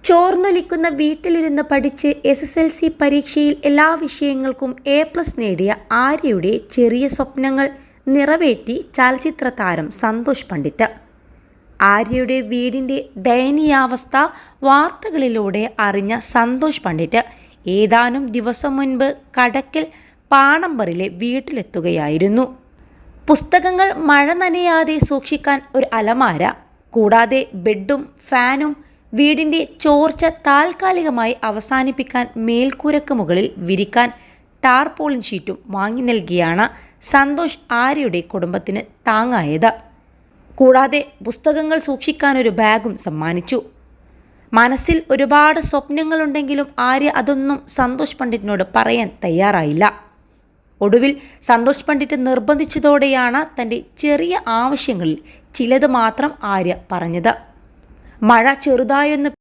ചോർന്നൊലിക്കുന്ന വീട്ടിലിരുന്ന് പഠിച്ച് SSLC പരീക്ഷയിൽ എല്ലാ വിഷയങ്ങൾക്കും A+ നേടിയ ആര്യയുടെ ചെറിയ സ്വപ്നങ്ങൾ നിറവേറ്റി ചലച്ചിത്ര താരം സന്തോഷ് പണ്ഡിറ്റ്. ആര്യയുടെ വീടിൻ്റെ ദയനീയാവസ്ഥ വാർത്തകളിലൂടെ അറിഞ്ഞ സന്തോഷ് പണ്ഡിറ്റ് ഏതാനും ദിവസം മുൻപ് കടക്കൽ പാണമ്പറിലെ വീട്ടിലെത്തുകയായിരുന്നു. പുസ്തകങ്ങൾ മഴ നനയാതെ സൂക്ഷിക്കാൻ ഒരു അലമാര, കൂടാതെ ബെഡും ഫാനും, വീടിൻ്റെ ചോർച്ച താൽക്കാലികമായി അവസാനിപ്പിക്കാൻ മേൽക്കൂരയ്ക്ക് മുകളിൽ വിരിക്കാൻ ടാർപോളിൻ ഷീറ്റും വാങ്ങി നൽകിയാണ് സന്തോഷ് ആര്യയുടെ കുടുംബത്തിന് താങ്ങായത്. കൂടാതെ പുസ്തകങ്ങൾ സൂക്ഷിക്കാനൊരു ബാഗും സമ്മാനിച്ചു. മനസ്സിൽ ഒരുപാട് സ്വപ്നങ്ങളുണ്ടെങ്കിലും ആര്യ അതൊന്നും സന്തോഷ് പണ്ഡിറ്റിനോട് പറയാൻ തയ്യാറായില്ല. ഒടുവിൽ സന്തോഷ് പണ്ഡിറ്റ് നിർബന്ധിച്ചതോടെയാണ് തൻ്റെ ചെറിയ ആവശ്യങ്ങളിൽ ചിലത് മാത്രം ആര്യ പറഞ്ഞത്. മഴ ചെറുതായൊന്ന്